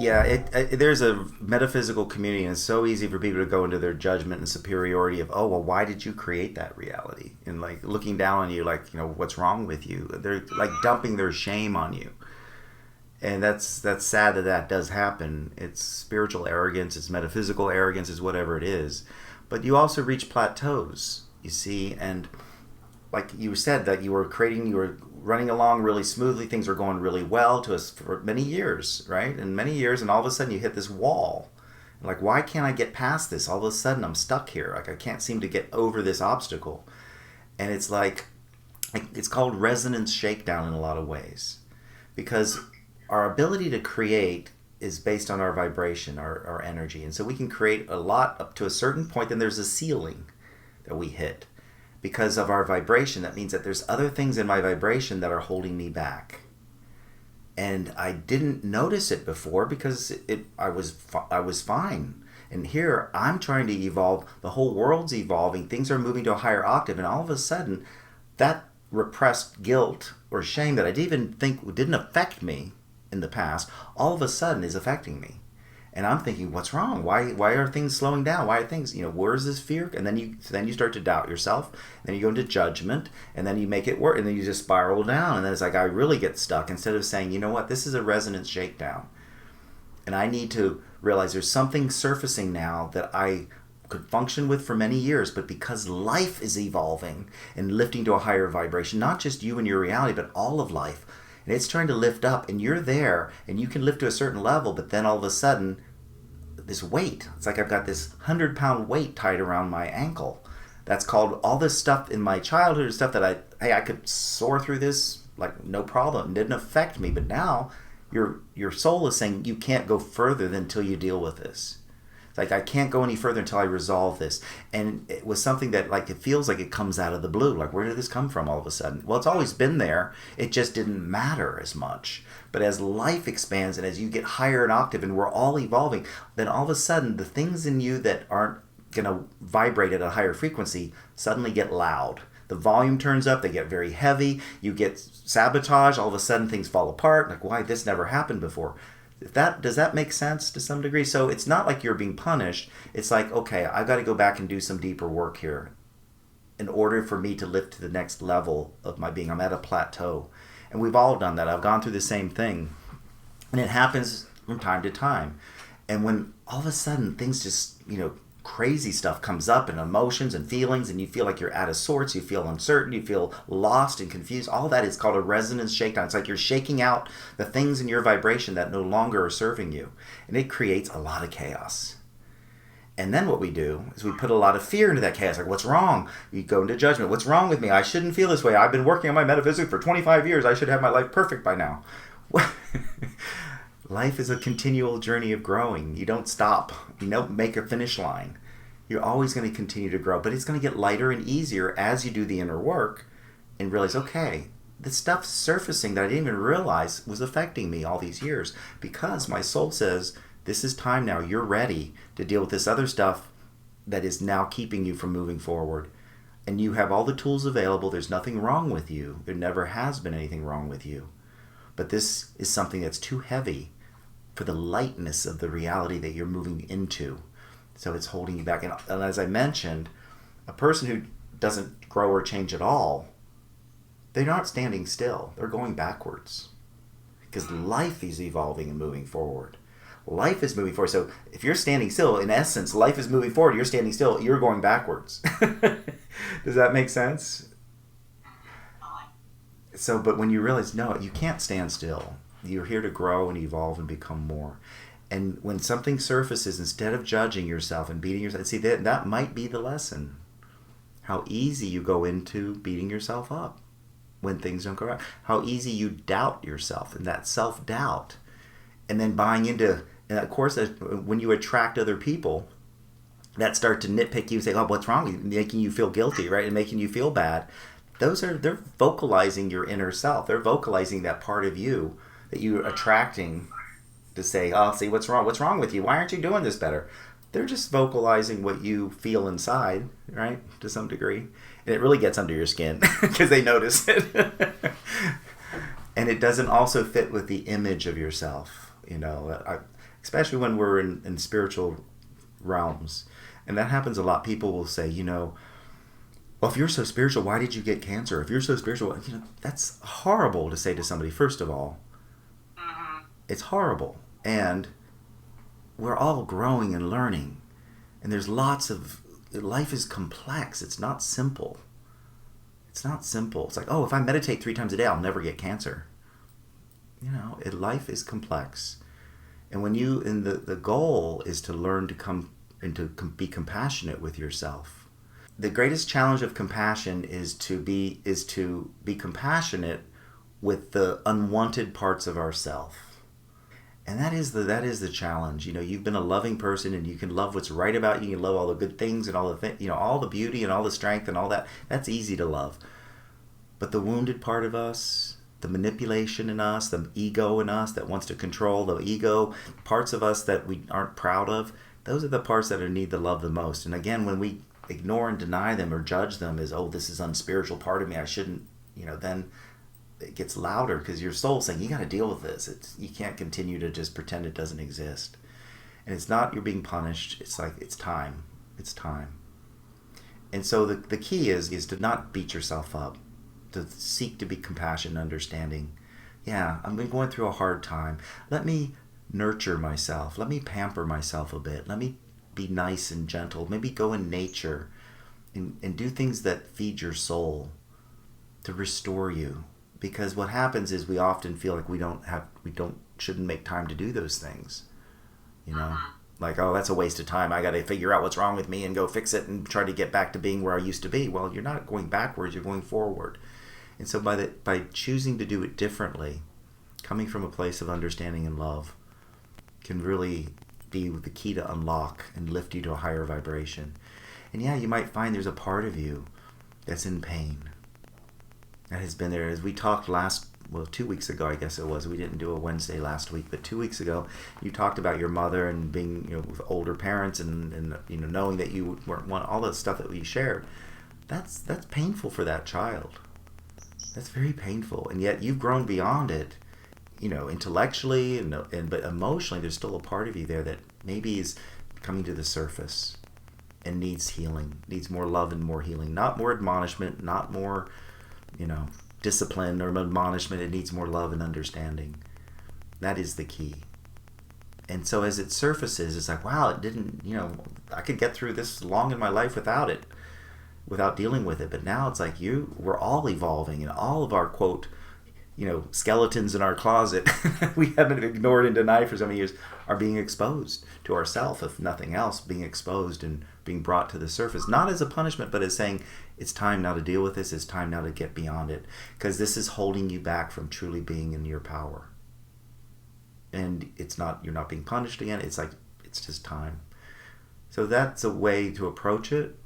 Yeah, there's a metaphysical community, and it's so easy for people to go into their judgment and superiority of, oh, well, why did you create that reality? And like looking down on you, like, what's wrong with you? They're like dumping their shame on you, and that's sad that does happen. It's spiritual arrogance, it's metaphysical arrogance, it's whatever it is. But you also reach plateaus, you see, and like you said that you were running along really smoothly, things were going really well to us for many years, right? And many years, and all of a sudden you hit this wall. Like, why can't I get past this? All of a sudden I'm stuck here. Like, I can't seem to get over this obstacle. And it's like it's called resonance shakedown in a lot of ways. Because our ability to create is based on our vibration, our energy. And so we can create a lot up to a certain point, then there's a ceiling that we hit. Because of our vibration, that means that there's other things in my vibration that are holding me back. And I didn't notice it before because I was fine. And here I'm trying to evolve. The whole world's evolving. Things are moving to a higher octave, and all of a sudden, that repressed guilt or shame that I didn't even think didn't affect me in the past, all of a sudden is affecting me. And I'm thinking, what's wrong? Why are things slowing down? Why are things, where's this fear? And then you start to doubt yourself. Then you go into judgment, and then you make it work, and then you just spiral down. And then it's like I really get stuck instead of saying, you know what, this is a resonance shakedown. And I need to realize there's something surfacing now that I could function with for many years, but because life is evolving and lifting to a higher vibration, not just you and your reality, but all of life. And it's trying to lift up, and you're there, and you can lift to a certain level, but then all of a sudden, this weight, it's like I've got this 100-pound weight tied around my ankle. That's called all this stuff in my childhood, stuff that I could soar through this, like no problem. It didn't affect me, but now your soul is saying you can't go further until you deal with this. It's like I can't go any further until I resolve this. And it was something that like it feels like it comes out of the blue. Like, where did this come from all of a sudden? Well, it's always been there. It just didn't matter as much. But as life expands and as you get higher in octave and we're all evolving, then all of a sudden the things in you that aren't going to vibrate at a higher frequency suddenly get loud. The volume turns up, they get very heavy, you get sabotage, all of a sudden things fall apart. Like, why? This never happened before. Does that make sense to some degree? So it's not like you're being punished. It's like, okay, I've got to go back and do some deeper work here in order for me to lift to the next level of my being. I'm at a plateau. And we've all done that. I've gone through the same thing. And it happens from time to time. And when all of a sudden things just, crazy stuff comes up and emotions and feelings and you feel like you're out of sorts, you feel uncertain, you feel lost and confused, all that is called a resonance shakedown. It's like you're shaking out the things in your vibration that no longer are serving you. And it creates a lot of chaos. And then what we do is we put a lot of fear into that chaos. Like, what's wrong? We go into judgment. What's wrong with me? I shouldn't feel this way. I've been working on my metaphysics for 25 years. I should have my life perfect by now. Life is a continual journey of growing. You don't stop. You don't make a finish line. You're always going to continue to grow. But it's going to get lighter and easier as you do the inner work and realize, okay, the stuff's surfacing that I didn't even realize was affecting me all these years because my soul says, this is time now. You're ready to deal with this other stuff that is now keeping you from moving forward. And you have all the tools available. There's nothing wrong with you. There never has been anything wrong with you. But this is something that's too heavy for the lightness of the reality that you're moving into. So it's holding you back. And as I mentioned, a person who doesn't grow or change at all, they're not standing still. They're going backwards. Because life is evolving and moving forward. Life is moving forward. So if you're standing still, in essence, life is moving forward. You're standing still. You're going backwards. Does that make sense? So, but when you realize, no, you can't stand still. You're here to grow and evolve and become more. And when something surfaces, instead of judging yourself and beating yourself, see, that might be the lesson. How easy you go into beating yourself up when things don't go right. How easy you doubt yourself, and that self-doubt. And then buying into, and of course, when you attract other people that start to nitpick you and say, oh, what's wrong with you? Making you feel guilty, right? And making you feel bad. They're vocalizing your inner self. They're vocalizing that part of you that you're attracting to say, oh, see, what's wrong? What's wrong with you? Why aren't you doing this better? They're just vocalizing what you feel inside, right? To some degree. And it really gets under your skin because they notice it. And it doesn't also fit with the image of yourself. especially when we're in spiritual realms. And that happens a lot. People will say, well, if you're so spiritual, why did you get cancer? If you're so spiritual, that's horrible to say to somebody, first of all. It's horrible. And we're all growing and learning. And there's life is complex. It's not simple. It's not simple. It's like, oh, if I meditate 3 times a day, I'll never get cancer. Life is complex. And the goal is to learn to come and to be compassionate with yourself. The greatest challenge of compassion is to be compassionate with the unwanted parts of ourself. And that is the challenge. You've been a loving person, and you can love what's right about you. You love all the good things and all the beauty and all the strength and all that. That's easy to love. But the wounded part of us, the manipulation in us, the ego in us that wants to control, the ego parts of us that we aren't proud of, those are the parts that need the love the most. And again, when we ignore and deny them or judge them as, oh, this is unspiritual part of me, I shouldn't, then it gets louder because your soul's saying, you got to deal with this. You can't continue to just pretend it doesn't exist. And it's not you're being punished. It's like, it's time. It's time. And so the key is to not beat yourself up, to seek to be compassionate and understanding. Yeah, I've been going through a hard time. Let me nurture myself. Let me pamper myself a bit. Let me be nice and gentle. Maybe go in nature and do things that feed your soul to restore you. Because what happens is we often feel like we shouldn't make time to do those things. Like, oh, that's a waste of time. I got to figure out what's wrong with me and go fix it and try to get back to being where I used to be. Well, you're not going backwards, you're going forward. And so by choosing to do it differently, coming from a place of understanding and love, can really be the key to unlock and lift you to a higher vibration. And yeah, you might find there's a part of you that's in pain. That has been there. As we talked 2 weeks ago, I guess it was. We didn't do a Wednesday last week, but 2 weeks ago, you talked about your mother and being, with older parents and knowing that you weren't one, all the stuff that you shared. That's painful for that child. That's very painful. And yet you've grown beyond it, intellectually but emotionally, there's still a part of you there that maybe is coming to the surface and needs healing, needs more love and more healing, not more admonishment, not more discipline or admonishment. It needs more love and understanding. That is the key. And so as it surfaces, it's like, wow, it didn't, I could get through this long in my life without dealing with it. But now it's like we're all evolving, and all of our, quote, skeletons in our closet we haven't ignored and denied for so many years are being exposed to ourselves, if nothing else, being exposed and being brought to the surface, not as a punishment, but as saying, it's time now to deal with this, it's time now to get beyond it, because this is holding you back from truly being in your power. And you're not being punished again, it's like, it's just time. So that's a way to approach it.